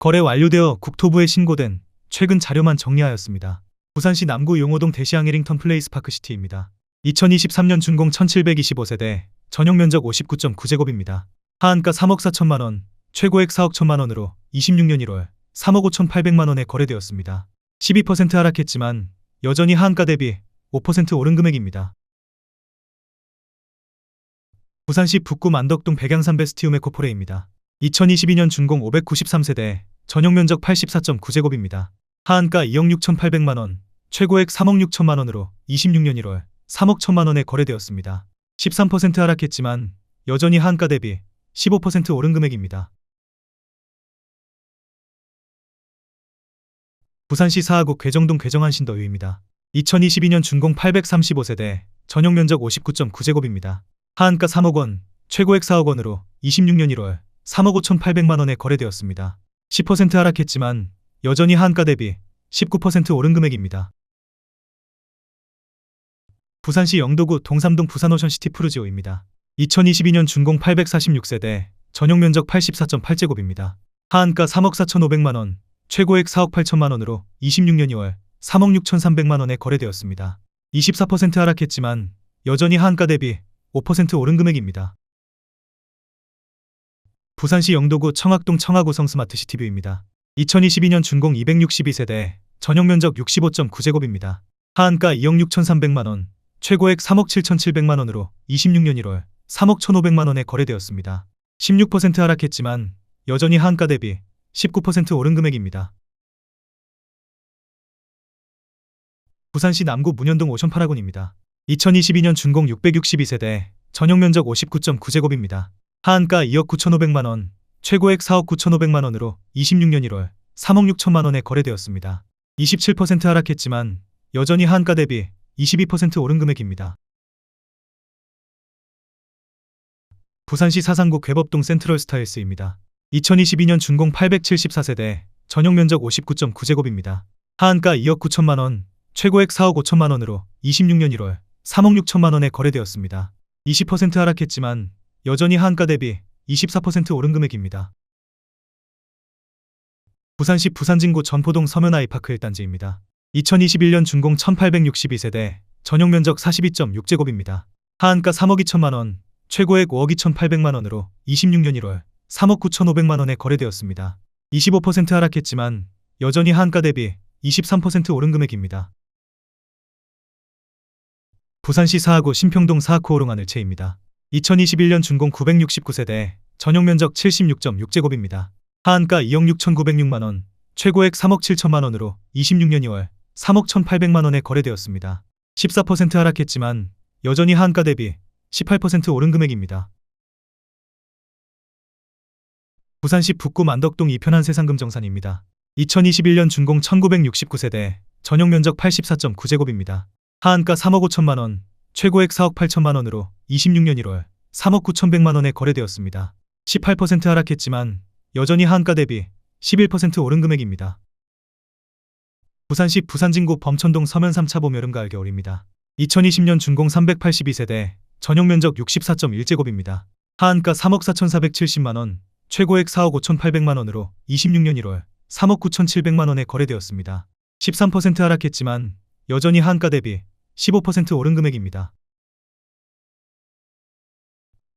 거래 완료되어 국토부에 신고된 최근 자료만 정리하였습니다. 부산시 남구 용호동 대시양 해링턴 플레이스 파크시티입니다. 2023년 준공 1725세대, 전용 면적 59.9제곱입니다. 하한가 3억 4천만원, 최고액 4억 1천만원으로 26년 1월 3억 5천8백만원에 거래되었습니다. 12% 하락했지만 여전히 하한가 대비 5% 오른 금액입니다. 부산시 북구 만덕동 백양산 베스티움 에코포레입니다. 2022년 준공 593세대, 전용 면적 84.9제곱입니다. 하한가 2억 6천8백만원, 최고액 3억 6천만원으로 26년 1월 3억 1천만원에 거래되었습니다. 13% 하락했지만 여전히 하한가 대비 15% 오른 금액입니다. 부산시 사하구 괴정동 괴정한신더유입니다. 2022년 준공 835세대, 전용 면적 59.9제곱입니다. 하한가 3억원, 최고액 4억원으로 26년 1월 3억 5천8백만원에 거래되었습니다. 10% 하락했지만 여전히 하한가 대비 19% 오른 금액입니다. 부산시 영도구 동삼동 부산오션시티 푸르지오입니다. 2022년 준공 846세대, 전용 면적 84.8제곱입니다. 하한가 3억 4천5백만원, 최고액 4억 8천만원으로 26년 2월 3억 6천3백만원에 거래되었습니다. 24% 하락했지만 여전히 하한가 대비 5% 오른 금액입니다. 부산시 영도구 청학동 청하구성 스마트시티뷰입니다. 2022년 준공 262세대, 전용 면적 65.9제곱입니다. 하한가 2억 6천3백만원, 최고액 3억 7천7백만원으로 26년 1월 3억 1,500만원에 거래되었습니다. 16% 하락했지만 여전히 하한가 대비 19% 오른 금액입니다. 부산시 남구 문현동 오션파라곤입니다. 2022년 준공 662세대, 전용 면적 59.9제곱입니다. 하한가 2억 9천5백만원, 최고액 4억 9천5백만원으로 26년 1월 3억 6천만원에 거래되었습니다. 27% 하락했지만 여전히 하한가 대비 22% 오른 금액입니다. 부산시 사상구 괴법동 센트럴 스타일스입니다. 2022년 준공 874세대, 전용 면적 59.9제곱입니다. 하한가 2억 9천만원, 최고액 4억 5천만원으로 26년 1월 3억 6천만원에 거래되었습니다. 20% 하락했지만 여전히 하한가 대비 24% 오른 금액입니다. 부산시 부산진구 전포동 서면 아이파크 1단지입니다. 2021년 준공 1862세대, 전용 면적 42.6제곱입니다. 하한가 3억 2천만원, 최고액 5억 2천8백만원으로 26년 1월 3억 9천5백만원에 거래되었습니다. 25% 하락했지만 여전히 하한가 대비 23% 오른 금액입니다. 부산시 사하구 신평동 사하쿠오롱 하늘채입니다. 2021년 준공 969세대, 전용 면적 76.6제곱입니다. 하한가 2억 6천9백만원, 최고액 3억 7천만원으로 26년 2월 3억 1,800만원에 거래되었습니다. 14% 하락했지만 여전히 하한가 대비 18% 오른 금액입니다. 부산시 북구 만덕동 이편한 세상금정산입니다. 2021년 준공 1969세대, 전용 면적 84.9제곱입니다. 하한가 3억 5천만원, 최고액 4억 8천만원으로 26년 1월 3억 9천백만원에 거래되었습니다. 18% 하락했지만 여전히 하한가 대비 11% 오른 금액입니다. 부산시 부산진구 범천동 서면 3차 봄 여름 가을 겨울입니다. 2020년 준공 382세대, 전용 면적 64.1제곱입니다. 하한가 3억 4,470만원, 최고액 4억 5천8백만원으로 26년 1월 3억 9천7백만원에 거래되었습니다. 13% 하락했지만 여전히 하한가 대비 15% 오른 금액입니다.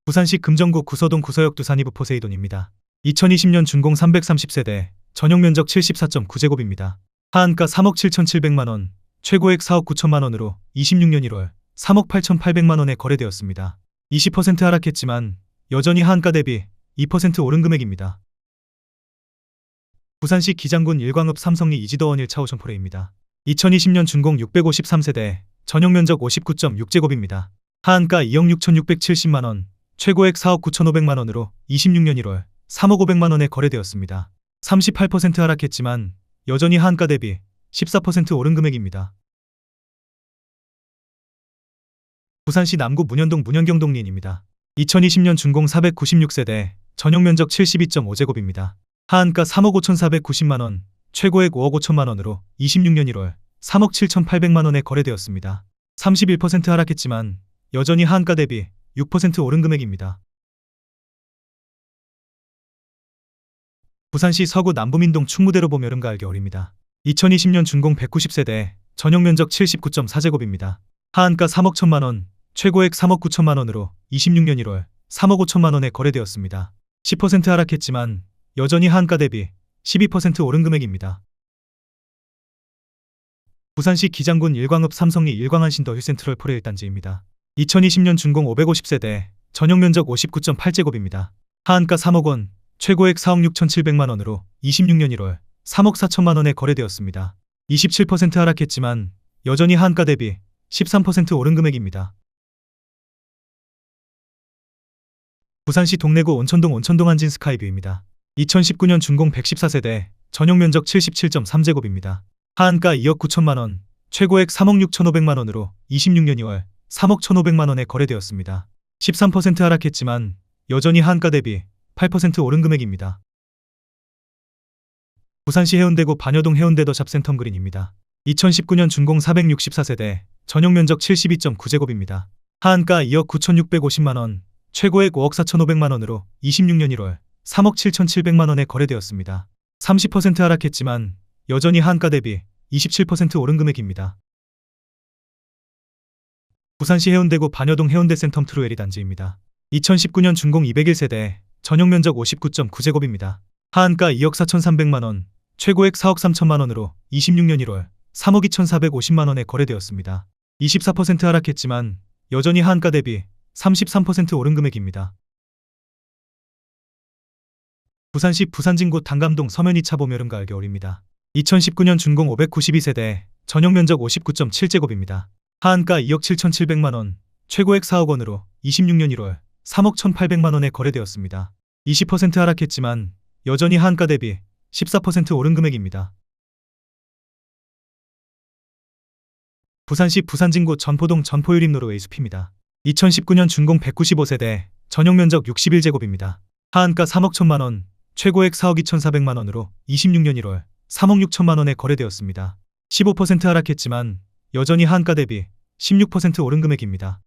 부산시 금정구 구서동 구서역 두산이브 포세이돈입니다. 2020년 준공 330세대, 전용 면적 74.9제곱입니다. 하한가 3억 7천7백만원, 최고액 4억 9천만원으로 26년 1월 3억 8천8백만원에 거래되었습니다. 20% 하락했지만 여전히 하한가 대비 2% 오른 금액입니다. 부산시 기장군 일광읍 삼성리 이지더원 1차 오션포레입니다. 2020년 준공 653세대, 전용 면적 59.6제곱입니다. 하한가 2억 6천6백칠십만원, 최고액 4억 9천5백만원으로 26년 1월 3억 5백만원에 거래되었습니다. 38% 하락했지만 여전히 하한가 대비 14% 오른 금액입니다. 부산시 남구 문현동 문현경동리인입니다. 2020년 준공 496세대, 전용 면적 72.5제곱입니다. 하한가 3억 5천4백구십만원, 최고액 5억 5천만원으로 26년 1월 3억 7천8백만원에 거래되었습니다. 31% 하락했지만 여전히 하한가 대비 6% 오른 금액입니다. 부산시 서구 남부민동 충무대로 보면 여름가 알기 어립니다. 2020년 준공 190세대, 전용면적 79.4제곱입니다. 하한가 3억 1천만원, 최고액 3억 9천만원으로 26년 1월 3억 5천만원에 거래되었습니다. 10% 하락했지만 여전히 하한가 대비 12% 오른 금액입니다. 부산시 기장군 일광읍 삼성리 일광안신더 힐센트럴 포레 1단지입니다. 2020년 준공 550세대, 전용면적 59.8제곱입니다. 하한가 3억원, 최고액 4억 6천7백만원으로 26년 1월 3억 4천만원에 거래되었습니다. 27% 하락했지만 여전히 하한가 대비 13% 오른 금액입니다. 부산시 동래구 온천동 온천동 한진 스카이뷰입니다. 2019년 준공 114세대, 전용면적 77.3제곱입니다. 하한가 2억 9천만원, 최고액 3억 6천5백만원으로 26년 2월 3억 1,500만원에 거래되었습니다. 13% 하락했지만 여전히 하한가 대비 8% 오른 금액입니다. 부산시 해운대구 반여동 해운대 더 샵센텀 그린입니다. 2019년 준공 464세대, 전용면적 72.9제곱입니다. 하한가 2억 9,650만원, 최고액 5억 4,500만원으로 26년 1월 3억 7,700만원에 거래되었습니다. 30% 하락했지만 여전히 하한가 대비 27% 오른 금액입니다. 부산시 해운대구 반여동 해운대 센텀 트루에리 단지입니다. 2019년 준공 201세대, 전용면적 59.9제곱입니다. 하한가 2억 4,300만원, 최고액 4억 3천만원으로 26년 1월 3억 2,450만원에 거래되었습니다. 24% 하락했지만 여전히 하한가 대비 33% 오른 금액입니다. 부산시 부산진구 당감동 서면 2차 보면 여름가 알기 어립니다. 2019년 준공 592세대, 전용면적 59.7제곱입니다. 하한가 2억 7,700만원, 최고액 4억원으로 26년 1월 3억 1,800만원에 거래되었습니다. 20% 하락했지만 여전히 하한가 대비 14% 오른 금액입니다. 부산시 부산진구 전포동 전포유림로로웨이 숲입니다. 2019년 준공 195세대, 전용면적 61제곱입니다. 하한가 3억 1천만원, 최고액 4억 2,400만원으로 26년 1월 3억 6천만원에 거래되었습니다. 15% 하락했지만 여전히 하한가 대비 16% 오른 금액입니다.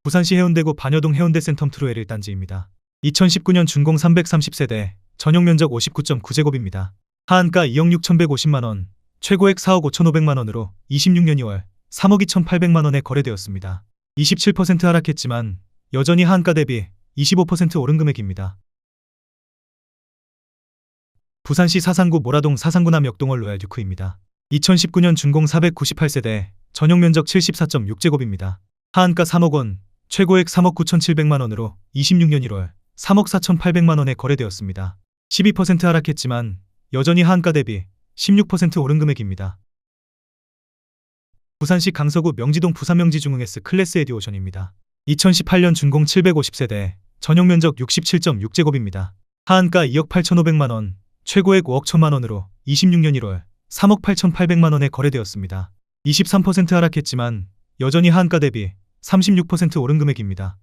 부산시 해운대구 반여동 해운대 센텀 트루에리 1단지입니다. 2019년 준공 330세대, 전용면적 59.9제곱입니다. 하한가 2억 6,150만원, 최고액 4억 5,500만원으로 26년 2월 3억 2,800만원에 거래되었습니다. 27% 하락했지만 여전히 하한가 대비 25% 오른 금액입니다. 부산시 사상구 모라동 사상구 남역동월 로얄 듀크입니다. 2019년 준공 498세대, 전용면적 74.6제곱입니다. 하한가 3억원, 최고액 3억 9,700만원으로 26년 1월 3억 4,800만원에 거래되었습니다. 12% 하락했지만 여전히 하한가 대비 16% 오른 금액입니다. 부산시 강서구 명지동 부산명지중흥S 클래스 에디오션입니다. 2018년 준공 750세대, 전용면적 67.6제곱입니다. 하한가 2억 8,500만원, 최고액 5억 1천만원으로 26년 1월 3억 8,800만원에 거래되었습니다. 23% 하락했지만 여전히 하한가 대비 36% 오른 금액입니다.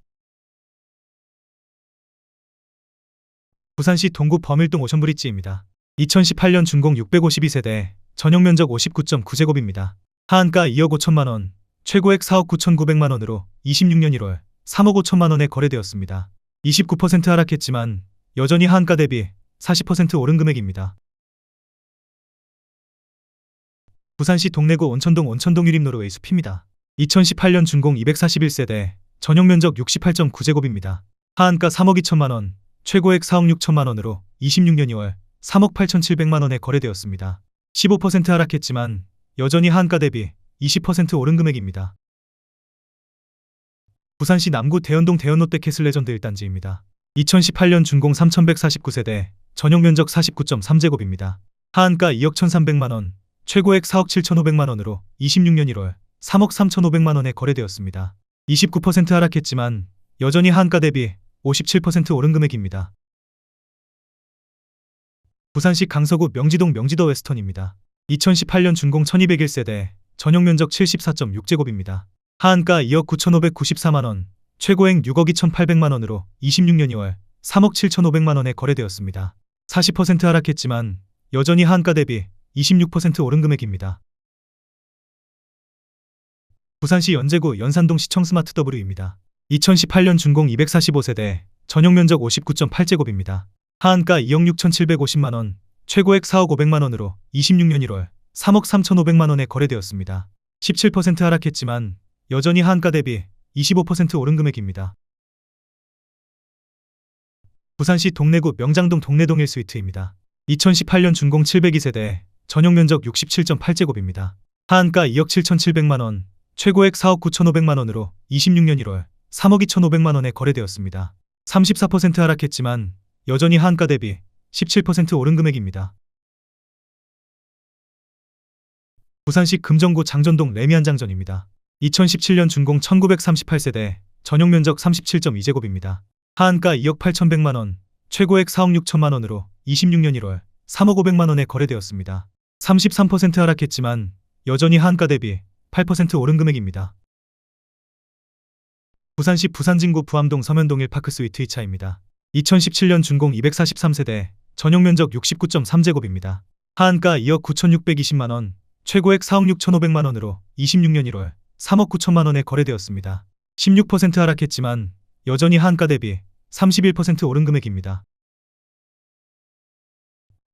부산시 동구 범일동 오션브릿지입니다. 2018년 준공 652세대, 전용면적 59.9제곱입니다. 하한가 2억 5천만원, 최고액 4억 9,900만원으로 26년 1월 3억 5천만원에 거래되었습니다. 29% 하락했지만 여전히 하한가 대비 40% 오른 금액입니다. 부산시 동래구 온천동 온천동유림노르웨이 숲입니다. 2018년 준공 241세대, 전용면적 68.9제곱입니다. 하한가 3억 2천만원, 최고액 4억 6천만원으로 26년 2월 3억 8,700만원에 거래되었습니다. 15% 하락했지만 여전히 하한가 대비 20% 오른 금액입니다. 부산시 남구 대연동 대연롯데캐슬 레전드 1단지입니다. 2018년 준공 3149세대, 전용면적 49.3제곱입니다. 하한가 2억 1,300만원, 최고액 4억 7,500만원으로 26년 1월 3억 3,500만원에 거래되었습니다. 29% 하락했지만 여전히 하한가 대비 57% 오른 금액입니다. 부산시 강서구 명지동 명지더 웨스턴입니다. 2018년 준공 1201세대, 전용면적 74.6제곱입니다. 하한가 2억 9,594만원, 최고액 6억 2,800만원으로 26년 2월 3억 7,500만원에 거래되었습니다. 40% 하락했지만 여전히 하한가 대비 26% 오른 금액입니다. 부산시 연제구 연산동 시청 스마트 W입니다. 2018년 준공 245세대, 전용면적 59.8제곱입니다. 하한가 2억 6,750만 원, 최고액 4억 500만 원으로 26년 1월 3억 3,500만 원에 거래되었습니다. 17% 하락했지만 여전히 하한가 대비 25% 오른 금액입니다. 부산시 동래구 명장동 동래동 1스위트입니다. 2018년 준공 702세대, 전용 면적 67.8제곱입니다. 하한가 2억 7,700만 원, 최고액 4억 9,500만 원으로 26년 1월 3억 2,500만 원에 거래되었습니다. 34% 하락했지만 여전히 하한가 대비 17% 오른 금액입니다. 부산시 금정구 장전동 레미안장전입니다. 2017년 준공 1938세대, 전용 면적 37.2제곱입니다. 하한가 2억 8,100만 원, 최고액 4억 6천만 원으로 26년 1월 3억 500만 원에 거래되었습니다. 33% 하락했지만 여전히 하한가 대비 8% 오른 금액입니다. 부산시 부산진구 부암동 서면동 1파크 스위트 2차입니다. 2017년 준공 243세대, 전용 면적 69.3제곱입니다. 하한가 2억 9,620만 원, 최고액 4억 6,500만 원으로 26년 1월 3억 9천만 원에 거래되었습니다. 16% 하락했지만 여전히 하한가 대비 31% 오른 금액입니다.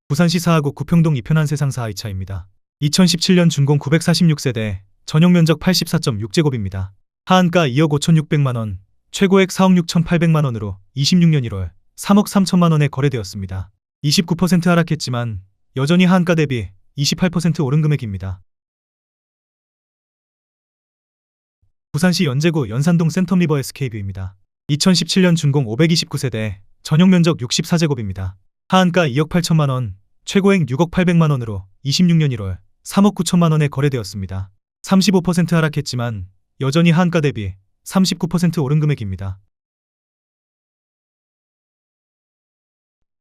부산시 사하구 구평동 이편한 세상사 2차입니다. 2017년 준공 946세대, 전용 면적 84.6제곱입니다. 하한가 2억 5,600만 원, 최고액 4억 6,800만 원으로 26년 1월 3억 3천만 원에 거래되었습니다. 29% 하락했지만 여전히 하한가 대비 28% 오른 금액입니다. 부산시 연제구 연산동 센텀리버 SK뷰입니다. 2017년 준공 529세대, 전용 면적 64제곱입니다. 하한가 2억 8천만 원, 최고액 6억 800만 원으로 26년 1월 3억 9천만 원에 거래되었습니다. 35% 하락했지만 여전히 하한가 대비 39% 오른 금액입니다.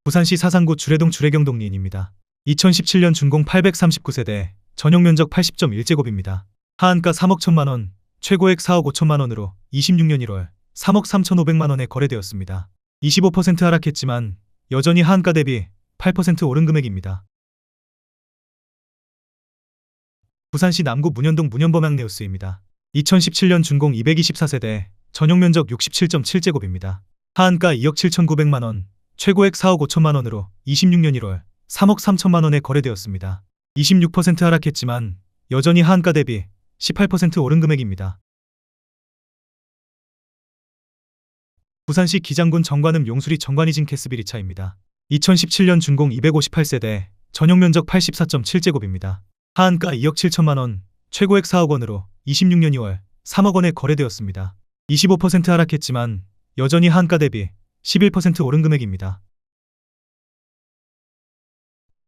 부산시 사상구 주례동 주례경동 리인입니다. 2017년 준공 839세대, 전용 면적 80.1제곱입니다. 하한가 3억 1천만 원, 최고액 4억 5천만 원으로 26년 1월 3억 3,500만 원에 거래되었습니다. 25% 하락했지만 여전히 하한가 대비 8% 오른 금액입니다. 부산시 남구 문현동 문현범양네우스입니다. 2017년 준공 224세대, 전용 면적 67.7제곱입니다. 하한가 2억 7,900만 원, 최고액 4억 5천만 원으로 26년 1월 3억 3천만 원에 거래되었습니다. 26% 하락했지만 여전히 하한가 대비 18% 오른 금액입니다. 부산시 기장군 정관읍 용수리 정관이진 캐스빌 2차입니다. 2017년 준공 258세대, 전용 면적 84.7제곱입니다. 하한가 2억 7천만 원, 최고액 4억 원으로 26년 2월 3억 원에 거래되었습니다. 25% 하락했지만 여전히 하한가 대비 11% 오른 금액입니다.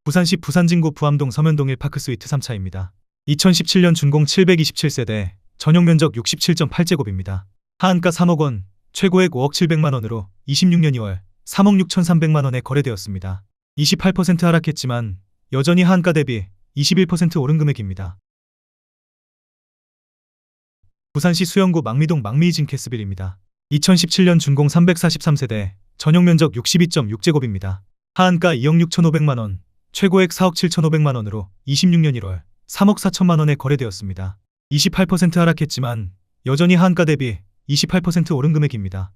부산시 부산진구 부암동 서면동 1파크 스위트 3차입니다. 2017년 준공 727세대, 전용 면적 67.8제곱입니다. 하한가 3억 원, 최고액 5억 700만 원으로 26년 2월 3억 6,300만 원에 거래되었습니다. 28% 하락했지만 여전히 하한가 대비 21% 오른 금액입니다. 부산시 수영구 망미동 망미이진 캐스빌입니다. 2017년 준공 343세대, 전용 면적 62.6제곱입니다. 하한가 2억 6,500만 원, 최고액 4억 7,500만 원으로 26년 1월 3억 4천만 원에 거래되었습니다. 28% 하락했지만 여전히 하한가 대비 28% 오른 금액입니다.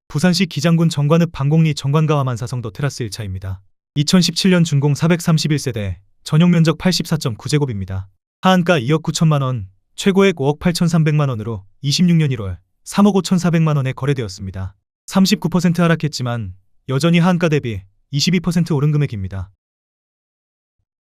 부산시 기장군 정관읍 방곡리 정관가와 만사성도 테라스 1차입니다. 2017년 준공 431세대, 전용 면적 84.9제곱입니다. 하한가 2억 9천만 원, 최고액 5억 8,300만 원으로 26년 1월 3억 5,400만 원에 거래되었습니다. 39% 하락했지만 여전히 하한가 대비 22% 오른 금액입니다.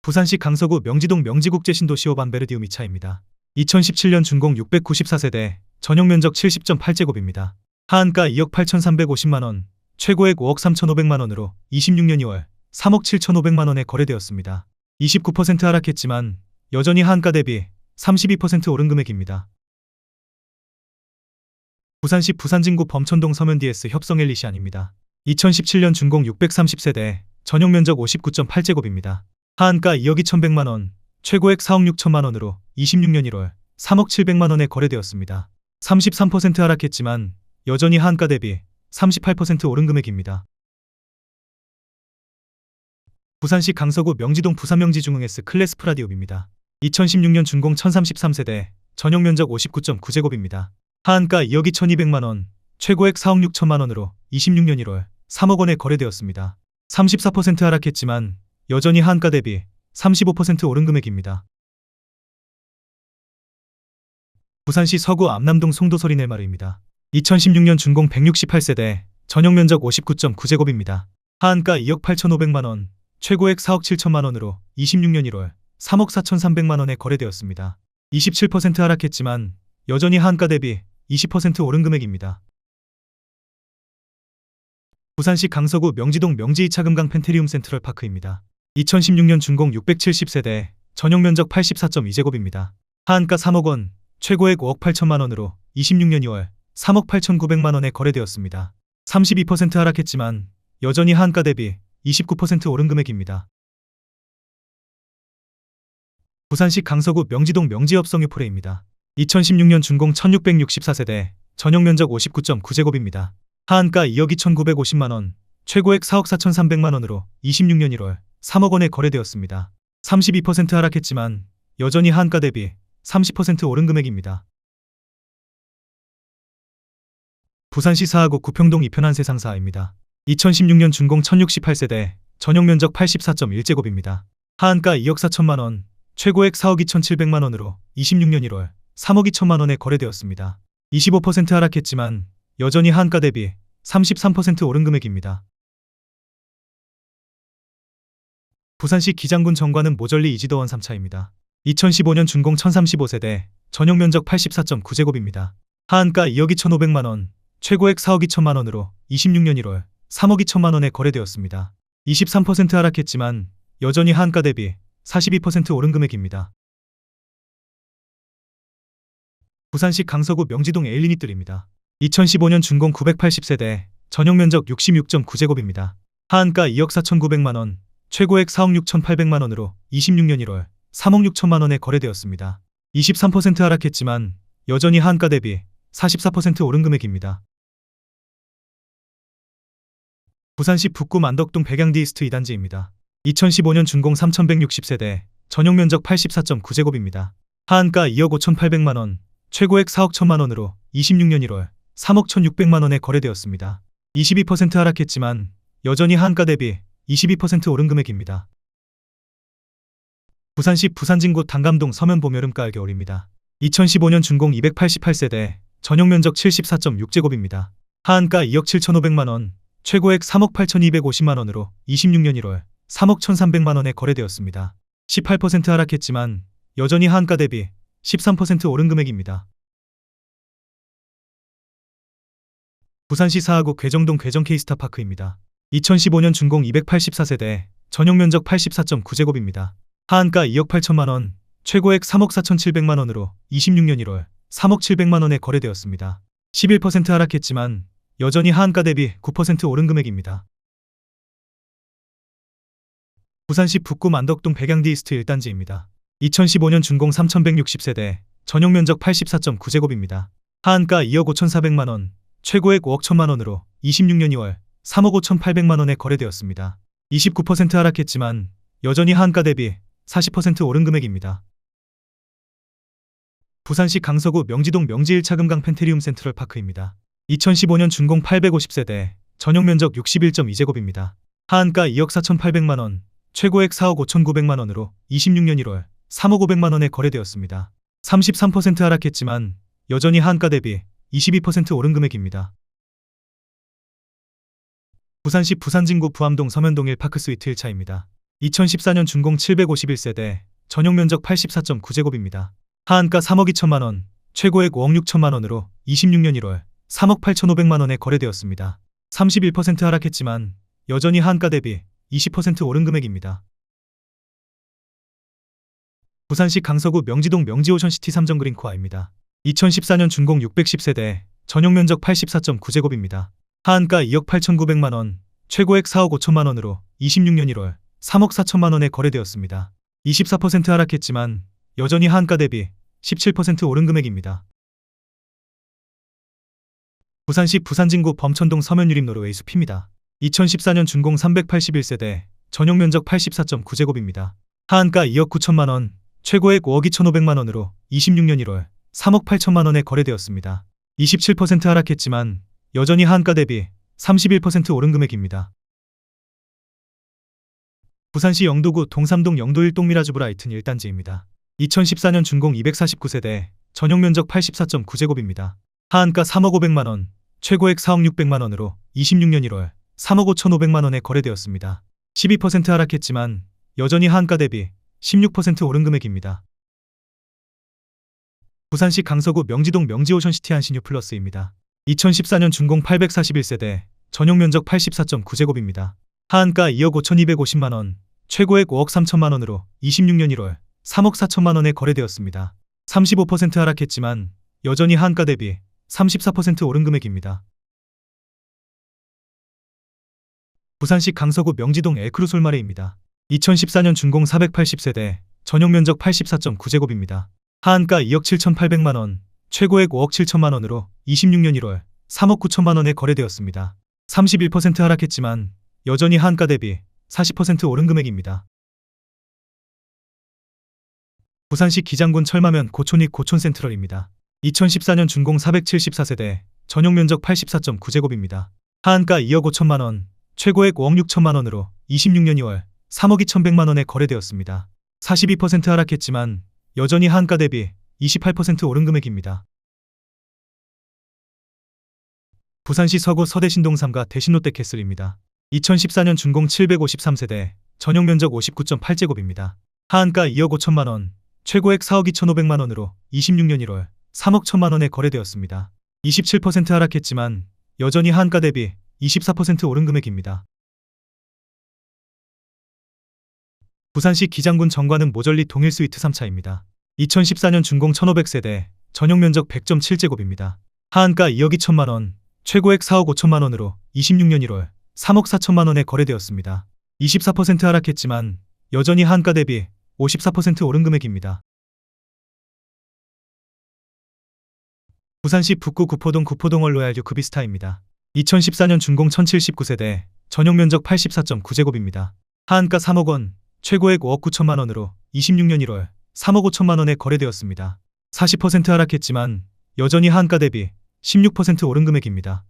부산시 강서구 명지동 명지국제신도시 오반베르디움 2차입니다. 2017년 준공 694세대, 전용 면적 70.8제곱입니다. 하한가 2억 8,350만 원, 최고액 5억 3,500만 원으로 26년 2월 3억 7,500만 원에 거래되었습니다. 29% 하락했지만 여전히 하한가 대비 32% 오른 금액입니다. 부산시 부산진구 범천동 서면 DS 협성 엘리시안입니다. 2017년 준공 630세대, 전용 면적 59.8제곱입니다. 하한가 2억 2,100만 원, 최고액 4억 6천만 원으로 26년 1월 3억 700만 원에 거래되었습니다. 33% 하락했지만 여전히 하한가 대비 38% 오른 금액입니다. 부산시 강서구 명지동 부산명지중흥S 클래스 프라디움입니다. 2016년 준공 1033세대, 전용 면적 59.9제곱입니다. 하한가 2억 2,200만 원, 최고액 4억 6천만 원으로 26년 1월 3억 원에 거래되었습니다. 34% 하락했지만 여전히 한가 대비 35% 오른 금액입니다. 부산시 서구 암남동 송도서리 넬마루입니다. 2016년 준공 168세대, 전용 면적 59.9제곱입니다. 하한가 2억 8,500만원, 최고액 4억 7천만원으로 26년 1월 3억 4,300만원에 거래되었습니다. 27% 하락했지만 여전히 하한가 대비 20% 오른 금액입니다. 부산시 강서구 명지동 명지 2차 금강 펜테리움 센트럴파크입니다. 2016년 준공 670세대, 전용 면적 84.2제곱입니다. 하한가 3억 원, 최고액 5억 8천만원으로 26년 2월 3억 8,900만원에 거래되었습니다. 32% 하락했지만 여전히 하한가 대비 29% 오른 금액입니다. 부산시 강서구 명지동 명지업 성유프레입니다. 2016년 준공 1664세대, 전용 면적 59.9제곱입니다. 하한가 2억 2,950만원, 최고액 4억 4,300만원으로 26년 1월 3억 원에 거래되었습니다. 32% 하락했지만 여전히 하한가 대비 30% 오른 금액입니다. 부산시 사하구 구평동 이편한 세상사입니다. 2016년 준공 1068세대, 전용 면적 84.1제곱입니다. 하한가 2억 4천만원, 최고액 4억 2,700만원으로 26년 1월 3억 2천만원에 거래되었습니다. 25% 하락했지만 여전히 하한가 대비 33% 오른 금액입니다. 부산시 기장군 정관은 모절리 이지도원 3차입니다. 2015년 준공 1035세대, 전용 면적 84.9제곱입니다. 하한가 2억 2,500만원, 최고액 4억 2천만원으로 26년 1월 3억 2천만원에 거래되었습니다. 23% 하락했지만 여전히 하한가 대비 42% 오른 금액입니다. 부산시 강서구 명지동 에일리닛들입니다. 2015년 준공 980세대, 전용 면적 66.9제곱입니다. 하한가 2억 4,900만원, 최고액 4억 6,800만원으로 26년 1월 3억 6천만원에 거래되었습니다. 23% 하락했지만 여전히 하한가 대비 44% 오른 금액입니다. 부산시 북구 만덕동 백양디이스트 2단지입니다. 2015년 준공 3160세대, 전용 면적 84.9제곱입니다. 하한가 2억 5,800만원, 최고액 4억 1천만원으로 26년 1월 3억 1,600만원에 거래되었습니다. 22% 하락했지만 여전히 하한가 대비 22% 오른 금액입니다. 부산시 부산진구 단감동 서면보묘름가을 겨울입니다. 2015년 준공 288세대, 전용 면적 74.6제곱입니다. 하한가 2억 7,500만원, 최고액 3억 8,250만원으로 26년 1월 3억 1,300만원에 거래되었습니다. 18% 하락했지만 여전히 하한가 대비 13% 오른 금액입니다. 부산시 사하구 괴정동 괴정 K스타파크입니다. 2015년 준공 284세대, 전용 면적 84.9제곱입니다. 하한가 2억 8천만원, 최고액 3억 4,700만원으로 26년 1월 3억 700만원에 거래되었습니다. 11% 하락했지만 여전히 하한가 대비 9% 오른 금액입니다. 부산시 북구 만덕동 백양디이스트 1단지입니다. 2015년 준공 3160세대, 전용 면적 84.9제곱입니다. 하한가 2억 5,400만원, 최고액 5억 1천만원으로 26년 2월 3억 5,800만원에 거래되었습니다. 29% 하락했지만 여전히 하한가 대비 40% 오른 금액입니다. 부산시 강서구 명지동 명지 1차 금강 펜테리움 센트럴파크입니다. 2015년 준공 850세대, 전용 면적 61.2제곱입니다. 하한가 2억 4,800만원, 최고액 4억 5,900만원으로 26년 1월 3억 500만원에 거래되었습니다. 33% 하락했지만 여전히 하한가 대비 22% 오른 금액입니다. 부산시 부산진구 부암동 서면동 1파크 스위트 1차입니다. 2014년 준공 751세대, 전용 면적 84.9제곱입니다. 하한가 3억 2천만원, 최고액 5억 6천만원으로 26년 1월 3억 8,500만원에 거래되었습니다. 31% 하락했지만 여전히 하한가 대비 20% 오른 금액입니다. 부산시 강서구 명지동 명지오션시티 3정 그린코아입니다. 2014년 준공 610세대, 전용 면적 84.9제곱입니다. 하한가 2억 8,900만원, 최고액 4억 5천만원으로 26년 1월 3억 4천만원에 거래되었습니다. 24% 하락했지만 여전히 하한가 대비 17% 오른 금액입니다. 부산시 부산진구 범천동 서면유림 노르웨이 숲입니다. 2014년 준공 381세대, 전용 면적 84.9제곱입니다. 하한가 2억 9천만원, 최고액 5억 2,500만원으로 26년 1월 3억 8천만원에 거래되었습니다. 27% 하락했지만 여전히 하한가 대비 31% 오른 금액입니다. 부산시 영도구 동삼동 영도 1동 미라주 브라이튼 1단지입니다. 2014년 준공 249세대, 전용면적 84.9제곱입니다. 하한가 3억 500만원, 최고액 4억 600만원으로 26년 1월 3억 5,500만원에 거래되었습니다. 12% 하락했지만 여전히 하한가 대비 16% 오른 금액입니다. 부산시 강서구 명지동 명지오션시티 한신유 플러스입니다. 2014년 준공 841세대, 전용면적 84.9제곱입니다. 하한가 2억 5,250만원, 최고액 5억 3천만원으로 26년 1월 3억 4천만원에 거래되었습니다. 35% 하락했지만 여전히 하한가 대비 34% 오른 금액입니다. 부산시 강서구 명지동 엘크루 솔마레입니다. 2014년 준공 480세대, 전용면적 84.9제곱입니다. 하한가 2억 7,800만원, 최고액 5억 7천만원으로 26년 1월 3억 9천만원에 거래되었습니다. 31% 하락했지만 여전히 하한가 대비 40% 오른 금액입니다. 부산시 기장군 철마면 고촌익 고촌센트럴입니다. 2014년 준공 474세대, 전용면적 84.9제곱입니다. 하한가 2억 5천만원, 최고액 5억 6천만원으로 26년 2월 3억 2,100만원에 거래되었습니다. 42% 하락했지만 여전히 하한가 대비 28% 오른 금액입니다. 부산시 서구 서대신동 3가 대신롯데캐슬입니다. 2014년 준공 753세대, 전용면적 59.8제곱입니다. 하한가 2억 5천만원, 최고액 4억 2,500만원으로 26년 1월 3억 1천만원에 거래되었습니다. 27% 하락했지만 여전히 하한가 대비 24% 오른 금액입니다. 부산시 기장군 정관은 모절리 동일 스위트 3차입니다. 2014년 준공 1500세대, 전용면적 100.7제곱입니다. 하한가 2억 2천만원, 최고액 4억 5천만원으로 26년 1월 3억 4천만원에 거래되었습니다. 24% 하락했지만 여전히 하한가 대비 54% 오른 금액입니다. 부산시 북구 구포동 구포동월 로얄유 급비스타입니다. 2014년 준공 1079세대, 전용면적 84.9제곱입니다. 하한가 3억원, 최고액 5억 9천만원으로 26년 1월 3억 5천만원에 거래되었습니다. 40% 하락했지만 여전히 하한가 대비 16% 오른 금액입니다.